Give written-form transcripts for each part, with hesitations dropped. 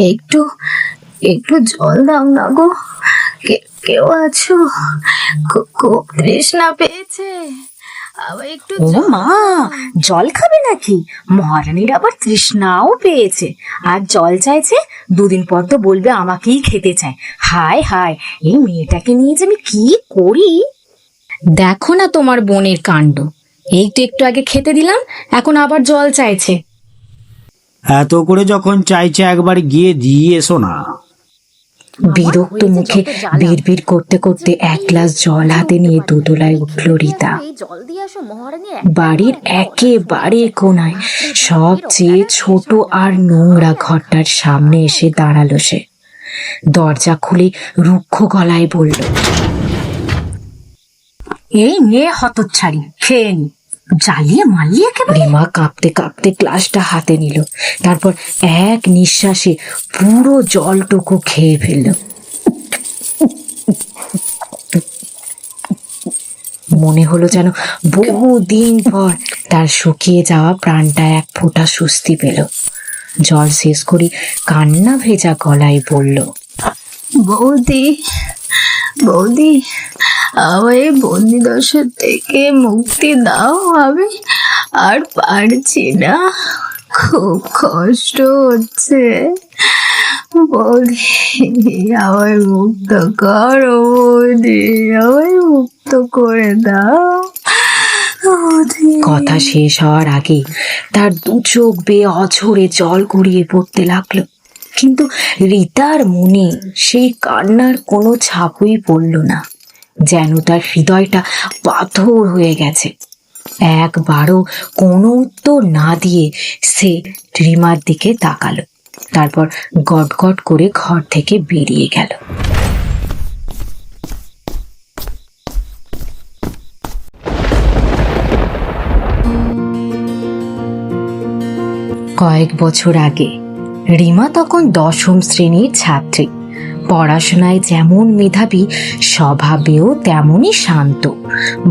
একটু একটু জল দাও না গো। কেউ আছো? খুব তৃষ্ণা পেয়েছে, আবার একটু ও মা, জল খাবে নাকি? মহারানীর আবার তৃষ্ণাও পেয়েছে আর জল চাইছে। দুদিন পর তো বলবে আমাকেই খেতে চায়। হায় হায়, এই মেয়েটাকে নিয়ে যে আমি কি করি। দেখো না তোমার বোনের কাণ্ড, একটু একটু আগে খেতে দিলাম, এখন আবার জল চাইছে। এত করে যখন চাইছে একবার গিয়ে দিয়ে এসো না। বিরক্ত মুখে বিড়বিড় করতে করতে এক গ্লাস জল হাতে নিয়ে দোতলায় উঠল রীতা। বাড়ির একেবারে কোনায় সবচেয়ে ছোট আর নোংরা ঘরটার সামনে এসে দাঁড়ালো সে। দরজা খুলে রুক্ষ গলায় বলল, এই মেয়ে হতচ্ছাড়ি, খেয়ে নি। জ্বালিয়ে মালিয়ে একেবারে। রিমা কাঁপতে কাঁপতে গ্লাসটা হাতে নিল, তারপর এক নিঃশ্বাসে পুরো জলটুকু খেয়ে ফেলল। মনে হলো যেন বহুদিন পর তার শুকিয়ে যাওয়া প্রাণটা এক ফোঁটা স্বস্তি পেল। জল শেষ করে কান্না ভেজা গলায় বলল, বৌদি, বৌদি, আমার এই বন্দি দশা থেকে মুক্তি দাও, আমি আর পারছি না, খুব কষ্ট হচ্ছে। বৌদি, আমায় মুক্ত করো, বৌদি, আমায় মুক্ত করে দাও। কথা শেষ হওয়ার আগে তার দু চোখ বেয়ে অঝরে জল গড়িয়ে পড়তে লাগলো, কিন্তু রীতার মনে সেই কান্নার কোনো ছাপই পড়ল না। যেন তার হৃদয়টা পাথর হয়ে গেছে। একবারও কোনো উত্তর না দিয়ে সে রিমার দিকে তাকালো, তারপর গটগট করে ঘর থেকে বেরিয়ে গেল। কয়েক বছর আগে রিমা তখন 10ম শ্রেণীর ছাত্রী। পড়াশোনায় যেমন মেধাবী, স্বভাবেও তেমনই শান্ত,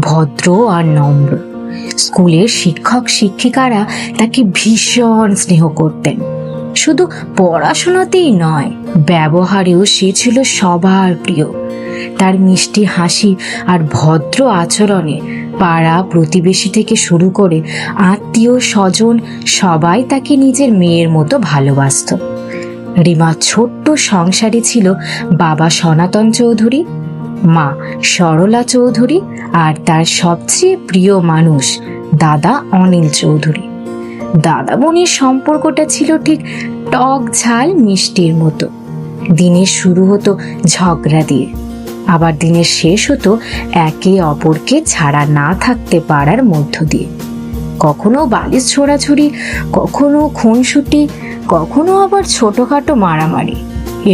ভদ্র আর নম্র। স্কুলের শিক্ষক শিক্ষিকারা তাকে ভীষণ স্নেহ করতেন। শুধু পড়াশোনাতেই নয়, ব্যবহারেও সে ছিল সবার প্রিয়। তার মিষ্টি হাসি আর ভদ্র আচরণে পাড়া প্রতিবেশী থেকে শুরু করে আত্মীয় স্বজন সবাই তাকে নিজের মেয়ের মতো ভালোবাসত। রিমা ছোট্ট সংসারে ছিল বাবা সনাতন চৌধুরী, মা সরলা চৌধুরী আর তার সবচেয়ে প্রিয় মানুষ দাদা অনিল চৌধুরী। দাদা বোনের সম্পর্কটা ছিল ঠিক টক ঝাল মিষ্টির মতো। দিনের শুরু হতো ঝগড়া দিয়ে, আবার দিনের শেষ হতো একে অপরকে ছাড়া না থাকতে পারার মধ্য দিয়ে। কখনো বালিশ ছোড়াছুড়ি, কখনো খুনসুটি, কখনো আবার ছোটখাটো মারামারি।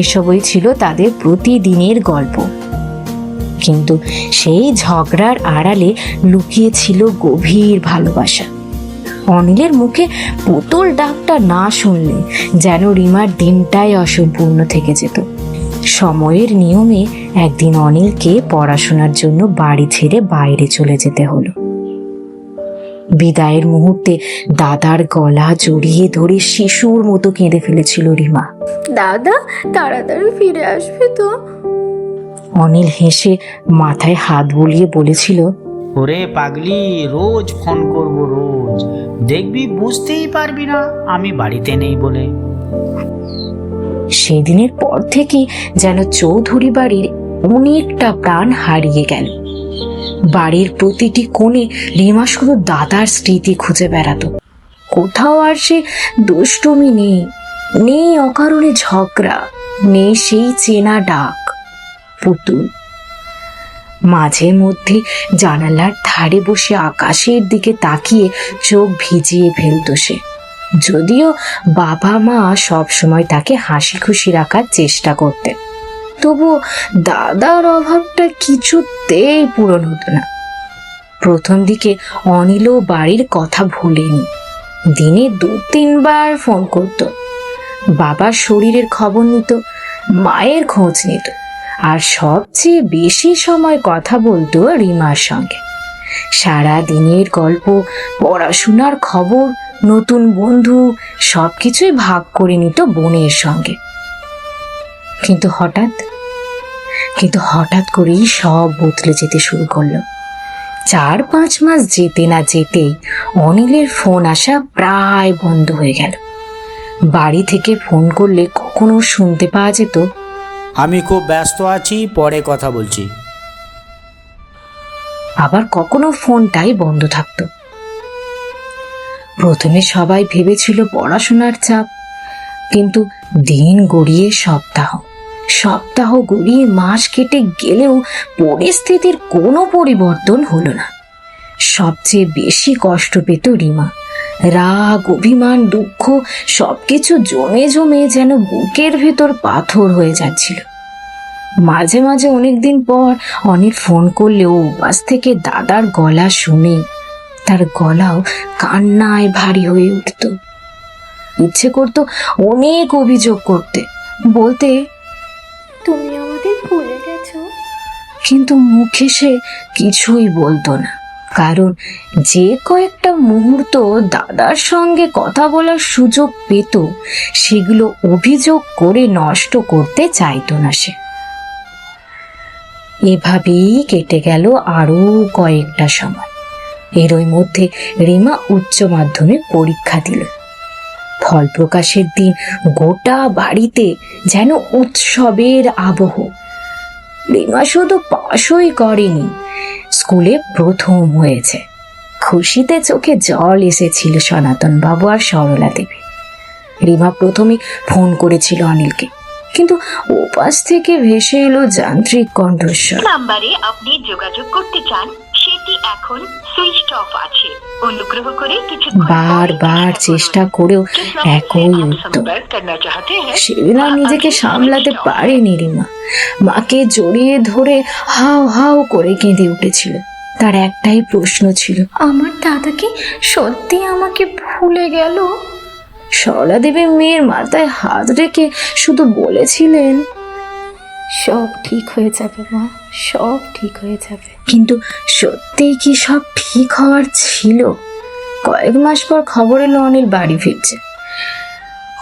এসবই ছিল তাদের প্রতিদিনের গল্প। কিন্তু সেই ঝগড়ার আড়ালে লুকিয়ে ছিল গভীর ভালোবাসা। অনিলের মুখে পুতুল ডাকটা না শুনলে যেন রিমার দিনটাই অসম্পূর্ণ থেকে যেত। সময়ের নিয়মে একদিন অনিলকে পড়াশোনার জন্য বাড়ি ছেড়ে বাইরে চলে যেতে হলো। বিদায়ের মুহূর্তে দাদার গলা জড়িয়ে ধরে শিশুর মতো কেঁদে ফেলেছিল রিমা। দাদা, তাড়াতাড়ি ফিরে আসবে তো? অনিল হেসে মাথায় হাত বুলিয়ে বলেছিল, ওরে পাগলি, রোজ ফোন করব, রোজ দেখবি, বুঝতেই পারবি না আমি বাড়িতে নেই বলে। সেদিনের পর থেকে যেন চৌধুরী বাড়ির অনেকটা প্রাণ হারিয়ে গেল। বাড়ির প্রতিটি কোণে রিমা শুধু দাদার স্মৃতি খুঁজে বেড়াতো। কোথাও আর সে দুষ্টুমি নেই, নেই অকারণে ঝগড়া, নেই সেই চেনা ডাক পুতুল। মাঝে মধ্যে জানালার ধারে বসে আকাশের দিকে তাকিয়ে চোখ ভিজিয়ে ফেলত সে। যদিও বাবা মা সব সময় তাকে হাসি খুশি রাখার চেষ্টা করতেন, তবু দাদার অভাবটা কিছুতেই পূরণ হতো না। প্রথম দিকে অনিলও বাড়ির কথা ভুলেনি। দিনে 2-3 বার ফোন করত, বাবার শরীরের খবর নিত, মায়ের খোঁজ নিত, আর সবচেয়ে বেশি সময় কথা বলতো রিমার সঙ্গে। সারা দিনের গল্প, পড়াশোনার খবর, নতুন বন্ধু সবকিছুই ভাগ করে নিত বোনের সঙ্গে। কিন্তু হঠাৎ করেই সব বদলে যেতে শুরু করলো। 4-5 মাস যেতে না যেতেই অনিলের ফোন আসা প্রায় বন্ধ হয়ে গেল। বাড়ি থেকে ফোন করলে কখনো শুনতে পাওয়া যেত, আমি খুব ব্যস্ত আছি, পরে কথা বলছি। আবার কখনো ফোনটাই বন্ধ থাকতো। প্রথমে সবাই ভেবেছিল পড়াশোনার চাপ, কিন্তু দিন গড়িয়ে সপ্তাহ গড়িয়ে মাস কেটে গেলেও পরিস্থিতির কোনো পরিবর্তন হলো না। সবচেয়ে বেশি কষ্ট পেত রিমা। রাগ, অভিমান, দুঃখ সবকিছু জমে জমে যেন বুকের ভেতর পাথর হয়ে যাচ্ছিল। মাঝে মাঝে অনেকদিন পর অনিল ফোন করলেও বাস থেকে দাদার গলা শুনে তার গলাও কান্নায় ভারী হয়ে উঠত। ইচ্ছে করতো অনেক অভিযোগ করতে, বলতে, তুমি আমাদের ভুলে গেছো। কিন্তু মুখে সে কিছুই বলতো না, কারণ যে কয়েকটা মুহূর্ত দাদার সঙ্গে কথা বলার সুযোগ পেত সেগুলো অভিযোগ করে নষ্ট করতে চাইতো না সে। এভাবেই কেটে গেল আরো কয়েকটা সময়। এরই মধ্যে রিমা উচ্চ মাধ্যমিক পরীক্ষা দিল। ফল প্রকাশের দিন গোটা বাড়িতে যেন উৎসবের আবহ। রিমা শুধু পাশই করেনি, স্কুলে প্রথম হয়েছে। খুশিতে চোখে জল এসেছিল সনাতন বাবু আর সরলা দেবী। রিমা প্রথমে ফোন করেছিল অনিলকে, কিন্তু ওপাশ থেকে ভেসে এলো যান্ত্রিক কণ্ঠস্বর। নাম্বারে আপনি যোগাযোগ করতে চান সেটি এখন সুইচ অফ আছে। অনুগ্রহ করে কিছু বারবার চেষ্টা করেও একই উত্তর। সেদিন আর নিজেকে সামলাতে পারেনি রিমা। মাকে জড়িয়ে ধরে হাউ হাউ করে কেঁদে উঠেছিল। তার একটাই প্রশ্ন ছিল, আমার দাদা কি সত্যি আমাকে ভুলে গেল? সরলা দেবী মেয়ের মাথায় হাত রেখে শুধু বলেছিলেন, সব ঠিক হয়ে যাবে মা, সব ঠিক হয়ে যাবে। কিন্তু সত্যিই কি সব ঠিক হওয়ার ছিল? কয়েক মাস পর খবর এলো অনিল বাড়ি ফিরছে।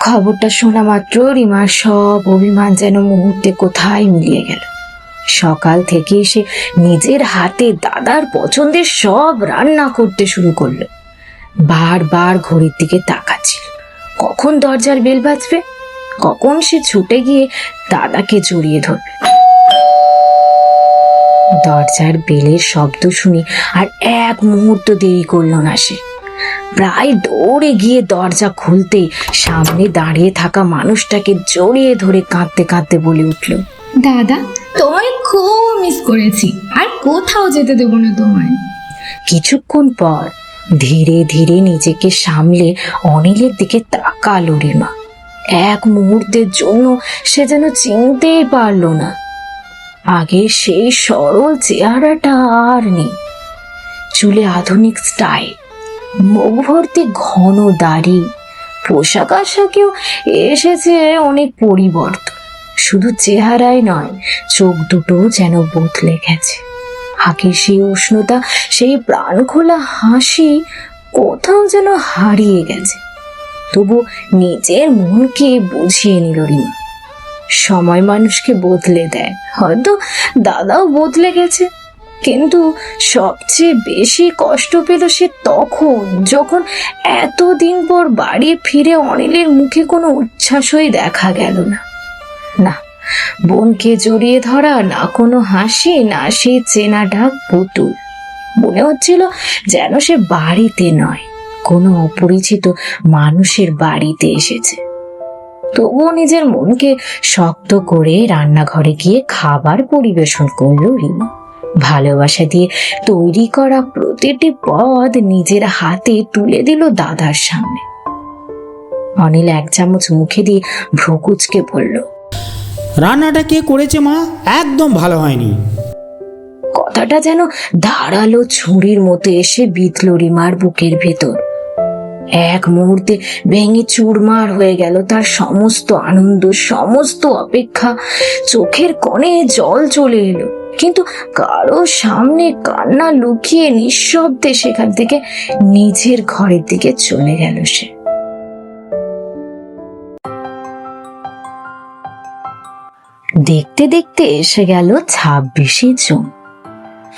খবরটা শোনা মাত্র রিমার সব অভিমান যেন মুহূর্তে কোথায় মিলিয়ে গেল। সকাল থেকে সে নিজের হাতে দাদার পছন্দের সব রান্না করতে শুরু করলো। বারবার ঘড়ির দিকে তাকাচ্ছিল, কখন দরজার বেল বাজবে, কখন সে ছুটে গিয়ে দাদাকে জড়িয়ে ধরবে। দরজার বেলের শব্দ শুনে আর এক মুহূর্ত দেরি করল না সে। প্রায় দৌড়ে গিয়ে দরজা খুলতেই সামনে দাঁড়িয়ে থাকা মানুষটাকে জড়িয়ে ধরে কাঁদতে কাঁদতে বলে উঠল, দাদা, তোমায় খুব মিস করেছি, আর কোথাও যেতে দেবো না তোমায়। কিছুক্ষণ পর ধীরে ধীরে নিজেকে সামলে অনিলের দিকে তাকালো রিমা। এক মুহূর্তের জন্য সে যেন চিনতেই পারল না আগে সেই সরল চেহারাটা আর নেই। চুলে আধুনিক স্টাইল, মুখ ভর্তি ঘন দাড়ি, পোশাক আশাকেও এসেছে অনেক পরিবর্তন। শুধু চেহারাই নয়, চোখ দুটো যেন বদলে গেছে। আগের সেই উষ্ণতা, সেই প্রাণ খোলা হাসি কোথাও যেন হারিয়ে গেছে। তবু নিজের মনকে বুঝিয়ে নিল রিমা। সময় মানুষকে বদলে দেয়, হয়তো দাদাও বদলে গেছে, কিন্তু সবচেয়ে বেশি কষ্ট পেল সে তখন, যখন এতদিন পর বাড়ি ফিরে অনিলের মুখে কোনো উচ্ছ্বাসই দেখা গেল না। না বোনকে জড়িয়ে ধরা, না কোনো হাসি, না সেই চেনা ঢাক পুতুল। মনে হচ্ছিল যেন সে বাড়িতে নয়, কোনো অপরিচিত মানুষের বাড়িতে এসেছে। তবুও নিজের মনকে শক্ত করে রান্নাঘরে গিয়ে খাবার পরিবেশন করলো রিমা। ভালোবাসা দিয়ে তৈরি করা প্রতিটি পদ নিজের হাতে তুলে দিল দাদার সামনে। অনিল এক চামচ মুখে দিয়ে ভ্রু কুঁচকে বলল, রান্নাটা কে করেছে মা? একদম ভালো হয়নি। কথাটা যেন ধারালো ছুরির মতো এসে বিঁধল রিমার বুকের ভেতর। এক মুহূর্তে ভেঙে চুরমার হয়ে গেল তার সমস্ত আনন্দ, সমস্ত অপেক্ষা। চোখের কোণে জল চলে এলো, কিন্তু কারো সামনে কান্না লুকিয়ে নিঃশব্দে সেখান থেকে নিজের ঘরের দিকে চলে গেল সে। দেখতে দেখতে এসে গেল 26শে জুন।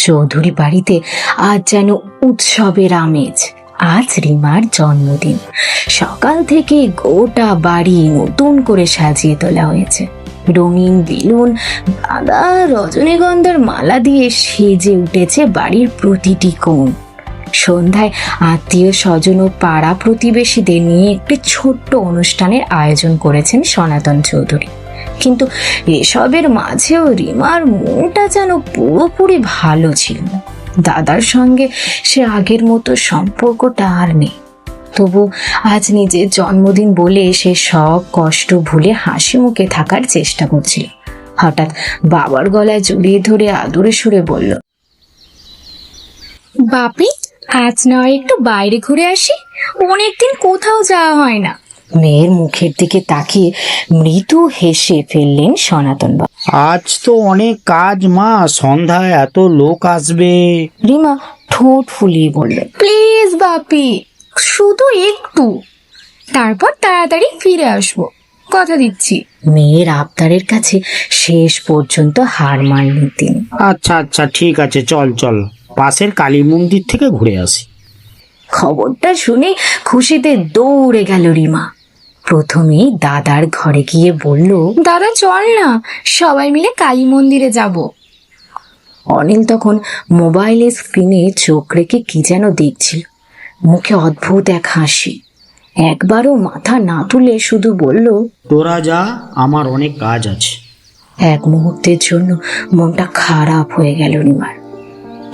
চৌধুরী বাড়িতে আজ যেন উৎসবের আমেজ। আজ রিমার জন্মদিন। সকাল থেকে গোটা বাড়ি নতুন করে সাজিয়ে তোলা হয়েছে। রঙিন বেলুন, গাঁদা, রজনীগন্ধার মালা দিয়ে সেজে উঠেছে বাড়ির প্রতিটি কোণ। সন্ধ্যায় আত্মীয় স্বজন ও পাড়া প্রতিবেশীদের নিয়ে একটি ছোট্ট অনুষ্ঠানের আয়োজন করেছেন সনাতন চৌধুরী। কিন্তু এসবের মাঝেও রিমার মনটা যেন পুরোপুরি ভালো ছিল না। দাদার সঙ্গে সে আগের মতো সম্পর্কটা আর নেই। তবু আজ নিজের জন্মদিন বলে সে সব কষ্ট ভুলে হাসি মুখে থাকার চেষ্টা করছিল। হঠাৎ বাবার গলায় জড়িয়ে ধরে আদুরে সুরে বলল, বাপি, আজ নয় একটু বাইরে ঘুরে আসি, অনেকদিন কোথাও যাওয়া হয় না। মেয়ের মুখের দিকে তাকিয়ে মৃদু হেসে ফেললেন সনাতন বাবু। আজ তো অনেক কাজ মা, সন্ধ্যায় এত লোক আসবে। রিমা ঠোঁট ফুলিয়ে বলল, প্লিজ বাপি, শুধু একটু, তারপর তাড়াতাড়ি ফিরে আসবো, কথা দিচ্ছি। মেয়ের আবদারের কাছে শেষ পর্যন্ত হার মানলেন তিনি। আচ্ছা আচ্ছা, ঠিক আছে, চল চল, পাশের কালী মন্দির থেকে ঘুরে আসি। খবরটা শুনে খুশিতে দৌড়ে গেল রিমা। প্রথমেই দাদার ঘরে গিয়ে বলল, দাদা চল না, সবাই মিলে কালী মন্দিরে যাব। অনিল তখন মোবাইলের স্ক্রিনে চোখ রেখে কি যেন দেখছিল। মুখে অদ্ভুত এক হাসি। একবারও মাথা না তুলে শুধু বলল, তোরা যা, আমার অনেক কাজ আছে। এক মুহূর্তের জন্য মনটা খারাপ হয়ে গেল রিমার।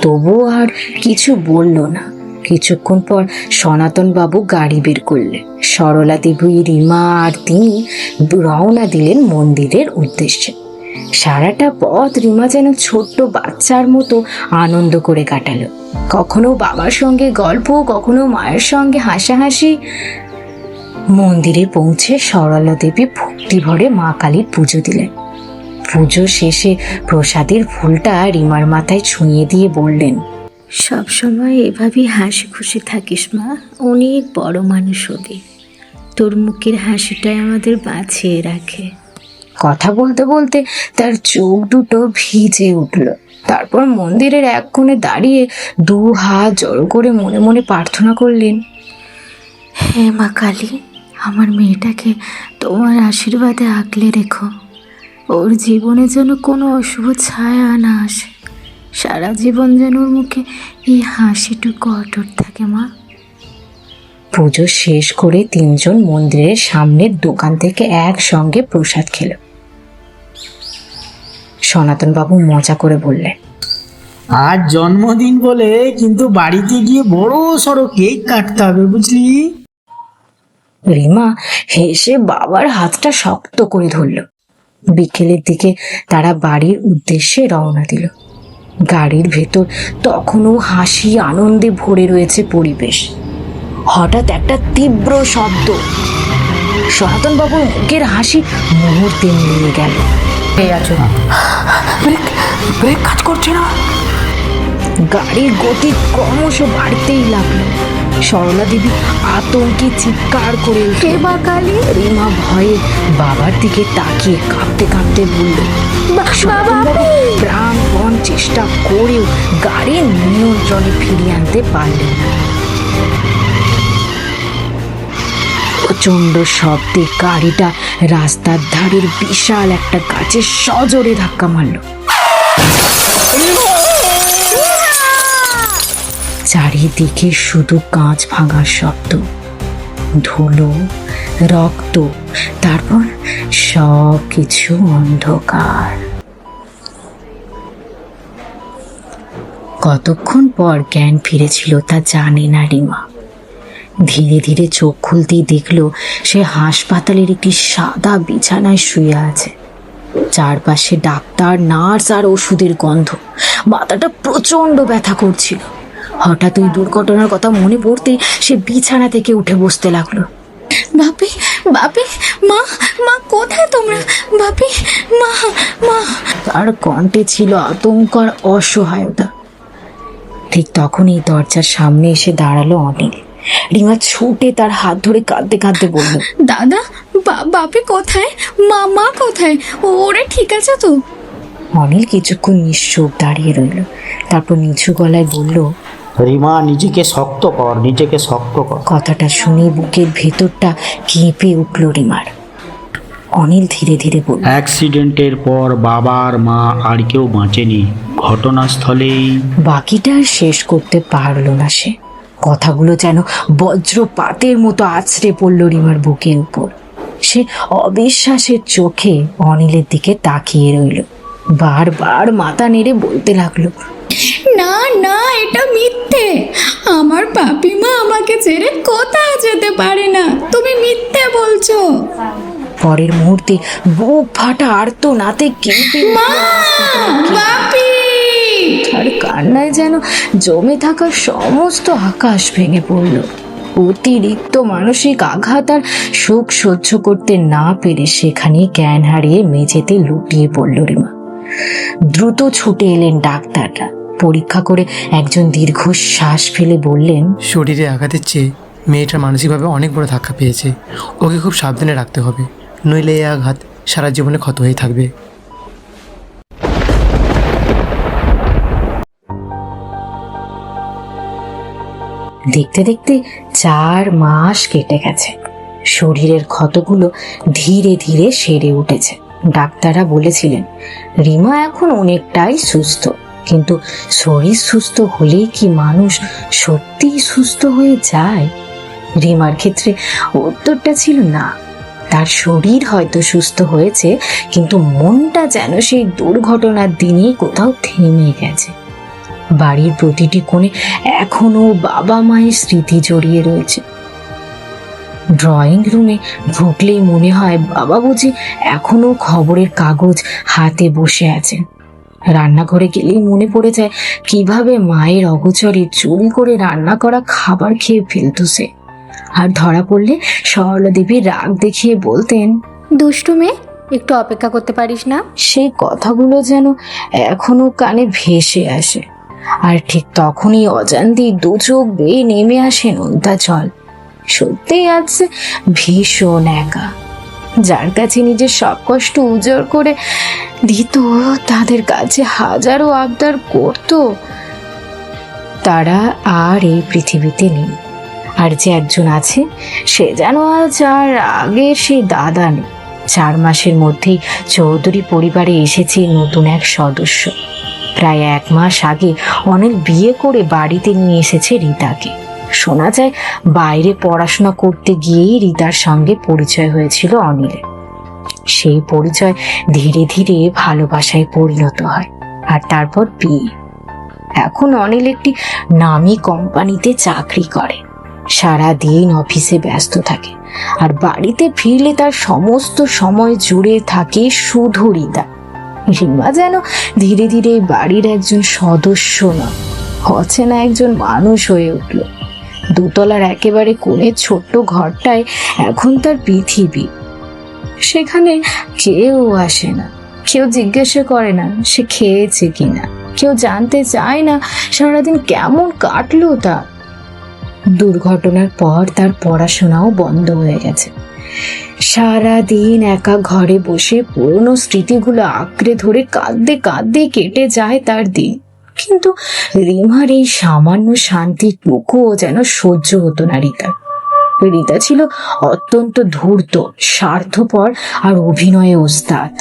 তবুও আর কিছু বলল না। কিছুক্ষণ পর সনাতন বাবু গাড়ি বের করলেন। সরলা দেবী, রিমা আর তিনি রওনা দিলেন মন্দিরের উদ্দেশ্যে। সারাটা পথ রিমা যেন ছোট্ট বাচ্চার মতো আনন্দ করে কাটালো। কখনো বাবার সঙ্গে গল্প, কখনো মায়ের সঙ্গে হাসাহাসি। মন্দিরে পৌঁছে সরলা দেবী ভক্তি ভরে মা কালীর পুজো দিলেন। পুজো শেষে প্রসাদের ফুলটা রিমার মাথায় ছুঁয়ে দিয়ে বললেন, সবসময় এভাবেই হাসি খুশি থাকিস মা, অনেক বড় মানুষ হবি। তোর মুখের হাসিটাই আমাদের বাঁচিয়ে রাখে। কথা বলতে বলতে তার চোখ দুটো ভিজে উঠল। তারপর মন্দিরের এক কোণে দাঁড়িয়ে 2 হাত জড়ো করে মনে মনে প্রার্থনা করলেন, হে মা কালী, আমার মেয়েটাকে তোমার আশীর্বাদে আগলে রেখো। ওর জীবনে যেন কোনো অশুভ ছায়া না আসে। সারা জীবন যেন ওর মুখে এই হাসিটুকু অটুট থাকে মা। পুজো শেষ করে 3 জন মন্দিরের সামনের দোকান থেকে একসঙ্গে প্রসাদ খেল। সনাতন বাবু মজা করে বললেন, আজ জন্মদিন বলে কিন্তু বাড়িতে গিয়ে বড় সড়ো কেক কাটতে হবে, বুঝলি? রিমা হেসে বাবার হাতটা শক্ত করে ধরল। বিকেলের দিকে তারা বাড়ির উদ্দেশ্যে রওনা দিল। গাড়ির ভেতর তখনও হাসি আনন্দে ভরে রয়েছে পরিবেশ। হঠাৎ একটা তীব্র শব্দ। সনাতন বাবুর মুখের হাসি মুহূর্তে মিলিয়ে গেল। ব্রেক কাজ করছে না। গাড়ির গতি ক্রমশ বাড়তেই লাগলো। সরলা দেবী আতঙ্কে চিৎকার করে উঠে, মা কালী! রিমা ভয়ে বাবার দিকে তাকিয়ে কাঁপতে কাঁপতে বলল, প্রাণপণ চেষ্টা করেও গাড়ির নিয়ন্ত্রণে ফিরিয়ে আনতে পারলেন না। প্রচন্ড শব্দে গাড়িটা রাস্তার ধারের বিশাল একটা গাছে সজোরে ধাক্কা মারল। চারিদিকে শুধু কাঁচ ভাঙার শব্দ, ধুলো, রক্ত, তারপর সব কিছু অন্ধকার। কতক্ষণ পর জ্ঞান ফিরেছিল তা জানে না রিমা। ধীরে ধীরে চোখ খুলতেই দেখলো সে হাসপাতালের একটি সাদা বিছানায় শুয়ে আছে। চারপাশে ডাক্তার, নার্স আর ওষুধের গন্ধ। মাথাটা প্রচন্ড ব্যথা করছিল। হঠাৎ ওই দুর্ঘটনার কথা মনে পড়তে সে বিছানা থেকে উঠে বসতে লাগলো। বাপি, বাপি, মা, মা কোথায় তোমরা? বাপি, মা, মা। তার কণ্ঠে ছিল আতঙ্ক আর অসহায়তা। ঠিক তখনই দরজার সামনে এসে দাঁড়ালো অনিল। রিমা ছুটে তার হাত ধরে কাঁদতে কাঁদতে বলল, দাদা, বাপি কোথায়? মা কোথায়? ওরা ঠিক আছে তো? অনিল কিছুক্ষণ নিশ্চুপ দাঁড়িয়ে রইল, তারপর নিচু গলায় বলল, রিমা, নিজেকে শক্ত কর, নিজেকে শক্ত কর। কথাটা শুনে বুকের ভেতরটা কেঁপে উঠল রিমার। অনিল ধীরে ধীরে বলল, অ্যাক্সিডেন্টের পর বাবা আর মা আর কেউ বাঁচেনি, ঘটনাস্থলেই। বাকিটা আর শেষ করতে পারল না সে। কথাগুলো যেন বজ্রপাতের মতো আছড়ে পড়ল রিমার বুকের উপর। সে অবিশ্বাসের চোখে অনিলের দিকে তাকিয়ে রইল, বারবার মাথা নেড়ে বলতে লাগলো, না, এটা মিথ্যে। আমার পাপিমা আমাকে ছেড়ে কোথাও যেতে পারে না, তুমি মিথ্যে বলছো। পরের মুহূর্তে বুক ফাটা আর্তনাদে কেঁপে বাপি! আর কান্নায় যেন জমে থাকা সমস্ত আকাশ ভেঙে পড়ল। অতিরিক্ত মানসিক আঘাত আর শোক সহ্য করতে না পেরে সেখানে জ্ঞান হারিয়ে মেঝেতে লুটিয়ে পড়ল রিমা। দ্রুত ছুটে এলেন ডাক্তাররা। পরীক্ষা করে একজন দীর্ঘশ্বাস ফেলে বললেন, শরীরে আঘাতের চেয়ে মেয়েটার মানসিকভাবে অনেক বড় ধাক্কা পেয়েছে, ওকে খুব সাবধানে রাখতে হবে, নইলে এই আঘাত সারা জীবনে ক্ষত হয়ে থাকবে। দেখতে দেখতে 4 মাস কেটে গেছে। শরীরের ক্ষতগুলো ধীরে ধীরে সেরে উঠেছে। ডাক্তাররা বলেছিলেন রিমা এখন অনেকটাই সুস্থ, কিন্তু শরীর সুস্থ হলেই কি মানুষ সত্যিই সুস্থ হয়ে যায়? রিমার ক্ষেত্রে উত্তরটা ছিল না। তার শরীর হয়তো সুস্থ হয়েছে, কিন্তু মনটা যেন সেই দুর্ঘটনার দিনেই কোথাও থেমে গেছে। বাড়ির প্রতিটি কোণে এখনো বাবা মায়ের স্মৃতি জড়িয়ে রয়েছে। ড্রয়িং রুমে ঢুকলেই মনে হয় বাবা বুঝি এখনো খবরের কাগজ হাতে বসে আছেন। রান্নাঘরে গেলেই মনে পড়ে যায় কিভাবে মায়ের অগোচরে চুরি করে রান্না করা খাবার খেয়ে ফেলতো সে। আর ধরা পড়লে সরলা দেবী রাগ দেখিয়ে বলতেন, দুষ্টু মেয়ে, একটু অপেক্ষা করতে পারিস না? সেই কথাগুলো যেন এখনো কানে ভেসে আসে। আর ঠিক তখনই অজান্তি 2 চোখ বেয়ে নেমে আসে নোনতা জল। সত্যিই আছে ভীষণ একা। যার কাছে নিজের সব কষ্ট উজাড় করে দিত, তাদের কাছে হাজারো আবদার করত, তারা আর এই পৃথিবীতে নেই। আর যে একজন আছে, সে যেন আজ আর আগের সেই দাদা নেই। 4 মাসের মধ্যেই চৌধুরী পরিবারে এসেছে নতুন এক সদস্য। প্রায় 1 মাস আগে অনিল বিয়ে করে বাড়িতে নিয়ে এসেছে রিতাকে। শোনা যায় বাইরে পড়াশোনা করতে গিয়েই রিতার সঙ্গে পরিচয় হয়েছিল অনিলের। সেই পরিচয় ধীরে ধীরে ভালোবাসায় পরিণত হয়, আর তারপর বিয়ে। এখন অনিল একটি নামী কোম্পানিতে চাকরি করে। সারা দিন অফিসে ব্যস্ত থাকে, আর বাড়িতে ফিরলে তার সমস্ত সময় জুড়ে থাকে শুধু রিতা। রিমা যেন ধীরে ধীরে বাড়ির একজন সদস্য না, অচেনা একজন মানুষ হয়ে উঠল। 2 তলার একেবারে কোণের ছোট্ট ঘরটায় এখন তার পৃথিবী। সেখানে কেউ আসে না, কেউ জিজ্ঞাসা করে না সে খেয়েছে কিনা, কেউ জানতে চায় না সারাদিন কেমন কাটলো তার। দুর্ঘটনার পর তার পড়াশোনাও বন্ধ হয়ে গেছে। সারা দিন একা ঘরে বসে পুরনো স্মৃতিগুলো আঁকড়ে ধরে কাঁদতে কাঁদতে কেটে যায় তার দিন। কিন্তু রিমার এই সামান্য শান্তিটুকুও যেন সহ্য হতো না রিতার। রিতা ছিল অত্যন্ত ধূর্ত, স্বার্থপর আর অভিনয়ে ওস্তাদ।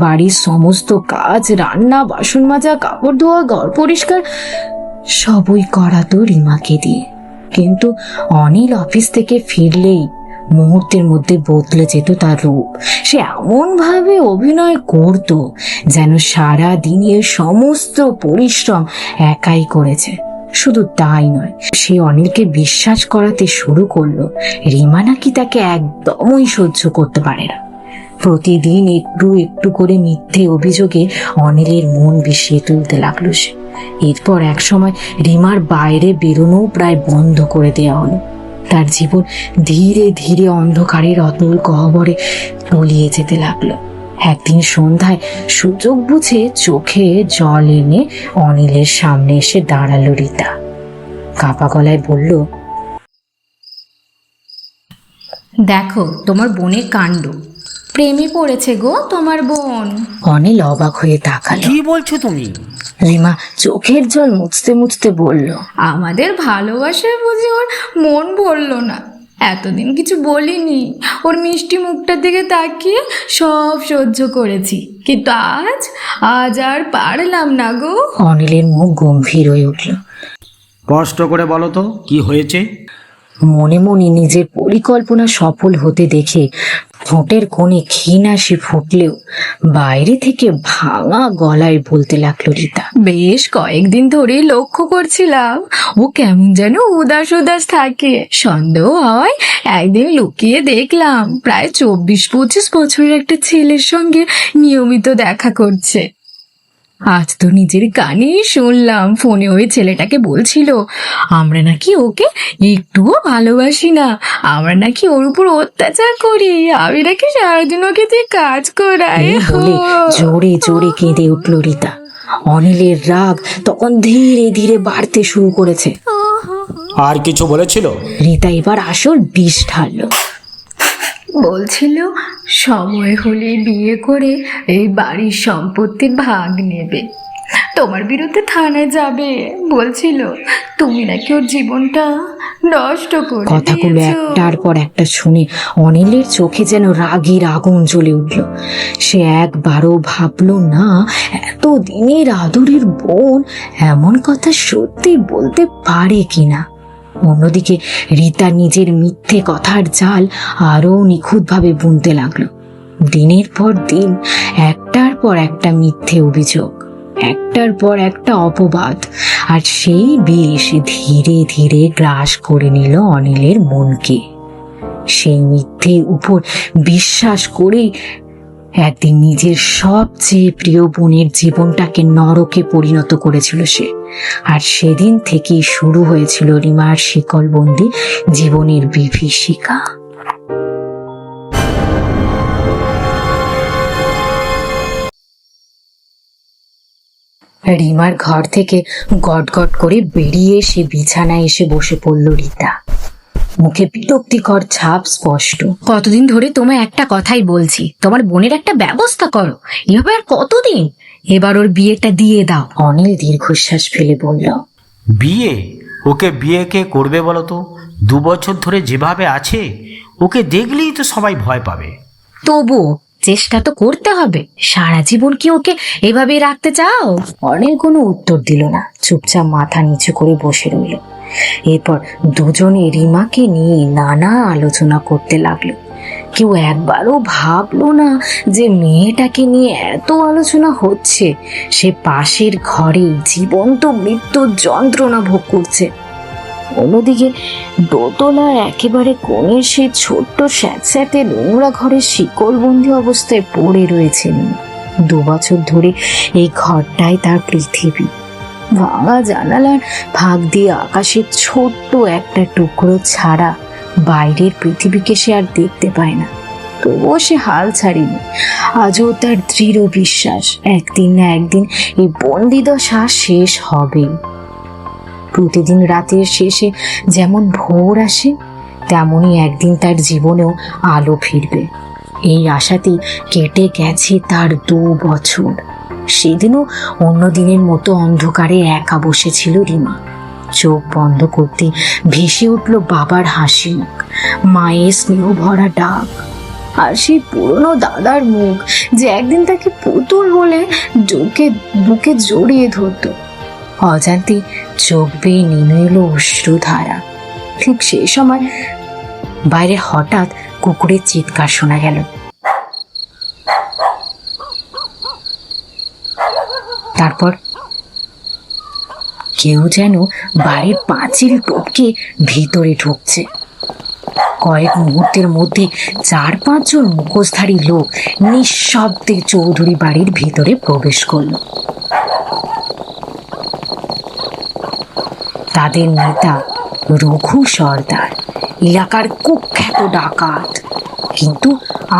বাড়ির সমস্ত কাজ, রান্না, বাসন মাজা, কাপড় ধোয়া, ঘর পরিষ্কার সবই করাতো রিমাকে দিয়ে। কিন্তু অনিল অফিস থেকে ফিরলেই মুহূর্তের মধ্যে বদলে যেত তার রূপ। সে এমন ভাবে অভিনয় করত যেন সারা দিনের সমস্ত পরিশ্রম একাই করেছে। শুধু তাই নয়, সে অনিলকে বিশ্বাস করাতে শুরু করলো রিমা নাকি তাকে একদমই সহ্য করতে পারে না। প্রতিদিন একটু একটু করে মিথ্যে অভিযোগে অনিলের মন বিষিয়ে তুলতে লাগলো সে। এরপর এক সময় রিমার বাইরে বেরোনো প্রায় বন্ধ করে দেওয়া হলো। তার জীবন ধীরে ধীরে অন্ধকারের অতল গহ্বরে তলিয়ে যেতে লাগলো। একদিন সন্ধ্যায় সুযোগ বুঝে চোখে জল এনে অনিলের সামনে এসে দাঁড়ালো রিতা। কাঁপা গলায় বলল, দেখো তোমার বোনের কাণ্ড, প্রেমে পড়েছে গো তোমার বোন। অনিল অবাক হয়ে তাকালো। কি বলছো তুমি? রিমা চোখের জল মুছতে মুছতে বলল, আমাদের ভালোবাসায় বুঝি ওর মন ভরল না। এতদিন কিছু বলিনি, ওর মিষ্টি মুখটার দিকে তাকিয়ে সব সহ্য করেছি, কিন্তু আজ আজ আর পারলাম না গো। অনিলের মুখ গম্ভীর হয়ে উঠল। স্পষ্ট করে বলো তো কি হয়েছে? মনে মনে নিজের পরিকল্পনা সফল হতে দেখে ঠোঁটের কোণে ক্ষীণ হাসি ফুটলেও বাইরে থেকে ভাঙা গলায় বলতে লাগলো রিতা, বেশ কয়েকদিন ধরেই লক্ষ্য করছিলাম ও কেমন যেন উদাস উদাস থাকে। সন্দেহ হয় একদিন লুকিয়ে দেখলাম প্রায় 24-25 বছরের একটা ছেলের সঙ্গে নিয়মিত দেখা করছে। আজ তো নিজের কানেই শুনলাম ফোনে ওই ছেলেটাকে বলছিল আমরা নাকি ওকে একটুও ভালোবাসি না, আমরা নাকি ওর উপর অত্যাচার করি, আমি নাকি সারাদিন ওকে দিয়ে কাজ করাই। এই বলে জোরে জোরে কেঁদে উঠল রিতা। অনিলের রাগ তখন ধীরে ধীরে বাড়তে শুরু করেছে। আর কিছু বলেছিল? রিতা এবার আসল বিষ ঢাললো। বলছিল সময় হলে বিয়ে করে এই বাড়ির সম্পত্তির ভাগ নেবে, তোমার বিরুদ্ধে থানায় যাবে। বলছিল তুমি নাকি ওর জীবনটা নষ্ট করে কথাগুলো দিয়েছো। একটার পর একটা শুনে অনিলের চোখে যেন রাগের আগুন জ্বলে উঠল। সে একবারও ভাবলো না এত দিনের আদরের বোন এমন কথা সত্যি বলতে পারে কিনা। অন্যদিকে রিতা নিজের মিথ্যে কথার জাল আরো নিখুঁতভাবে বুনতে লাগলো। দিনের পর দিন একটার পর একটা মিথ্যে অভিযোগ, একটার পর একটা অপবাদ, আর সেই বিষ ধীরে ধীরে গ্রাস করে নিল অনিলের মনকে। সেই মিথ্যে উপর বিশ্বাস করেই একদিন নিজের সবচেয়ে প্রিয় বোনের জীবনটাকে নরকে পরিণত করেছিল সে। আর সেদিন থেকেই শুরু হয়েছিল রিমার শিকলবন্দি জীবনের বিভীষিকা। রিমার ঘর থেকে গটগট করে বেরিয়ে এসে বিছানায় এসে বসে পড়ল রিতা। মুখে বিরক্তিকর ছাপ স্পষ্ট। কতদিন ধরে তোমায় একটা কথাই বলছি, তোমার বোনের একটা ব্যবস্থা করো। এভাবে আর কতদিন? এবার ওর বিয়েটা দিয়ে দাও। অনিল দীর্ঘশ্বাস ফেলে বলল, বিয়ে? ওকে বিয়ে কে করবে বলো তো? 2 বছর ধরে যেভাবে আছে ওকে দেখলেই তো সবাই ভয় পাবে। তবুও চেষ্টা তো করতে হবে। সারা জীবন কি ওকে এভাবেই রাখতে চাও? অনিল কোনো উত্তর দিল না, চুপচাপ মাথা নিচু করে বসে রইল। এরপর দুজনে রিমাকে নিয়ে নানা আলোচনা করতে লাগলো। কেউ একবারও ভাবলো না যে মেয়েটাকে নিয়ে এত আলোচনা হচ্ছে সে পাশের ঘরে জীবন্ত মৃত্যুর যন্ত্রণা ভোগ করছে। অন্যদিকে দোতলার একেবারে কোণে সে ছোট্ট স্যাঁতস্যাঁতে নোংরা ঘরের শিকলবন্দি অবস্থায় পড়ে রয়েছেন। 2 বছর ধরে এই ঘরটাই তার পৃথিবী। ভাঙা জানালার ফাঁক দিয়ে আকাশের ছোট্ট একটা টুকরো ছাড়া বাইরের পৃথিবীকে সে আর দেখতে পায় না। তবুও সে হাল ছাড়েনি। আজও তার দৃঢ় বিশ্বাস একদিন না একদিন এই বন্দিদশা শেষ হবে। প্রতিদিন রাতের শেষে যেমন ভোর আসে তেমনই একদিন তার জীবনেও আলো ফিরবে। এই আশাতেই কেটে গেছে তার 2 বছর। সেদিনও অন্য দিনের মতো অন্ধকারে একা বসেছিল রিমা। চোখ বন্ধ করতে ভেসে উঠল বাবার হাসি মুখ, মায়ের স্নেহ ভরা ডাক, আর সেই পুরনো দাদার মুখ যে একদিন তাকে পুতুল বলে বুকে জড়িয়ে ধরত। অজান্তে চোখ বেয়ে নেমে এলো অশ্রুধারা। ঠিক সেই সময় বাইরে হঠাৎ কুকুরের চিৎকার শোনা গেল। তারপর কেউ যেন বাড়ির পাঁচিল টপকে ভিতরে ঢুকছে। কয়েক মুহূর্তের মধ্যে 4-5 জন মুখোশধারী লোক নিঃশব্দে চৌধুরী বাড়ির ভিতরে প্রবেশ করল। তাদের নেতা রঘু সর্দার, এলাকার কুখ্যাত ডাকাত। কিন্তু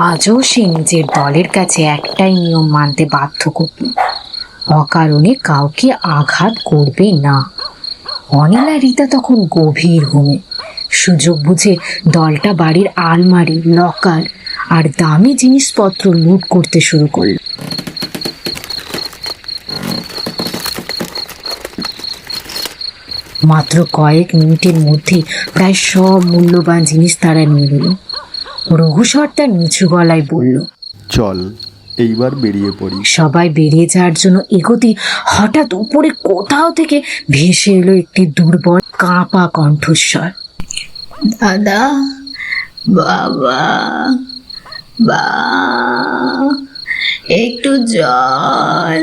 আজও সে নিজের দলের কাছে একটাই নিয়ম মানতে বাধ্য করল, অকারণে কাউকে আঘাত করবে না। অনিল আর রিতা তখন গভীর ঘুমে। সুযোগ বুঝে দলটা বাড়ির আলমারি, লকার আর দামি জিনিসপত্র লুট করতে শুরু করল। মাত্র কয়েক মিনিটের মধ্যে প্রায় সব মূল্যবান জিনিস তারা নিয়ে নিল। রঘু সর্দার নিচু গলায় বলল, চল এইবার বেরিয়ে পড়ি। সবাই বেরিয়ে যাওয়ার জন্য এগোতেই হঠাৎ উপরে কোথাও থেকে ভেসে এলো একটি দুর্বল কাঁপা কণ্ঠস্বর। দাদা, বাবা, একটু জল,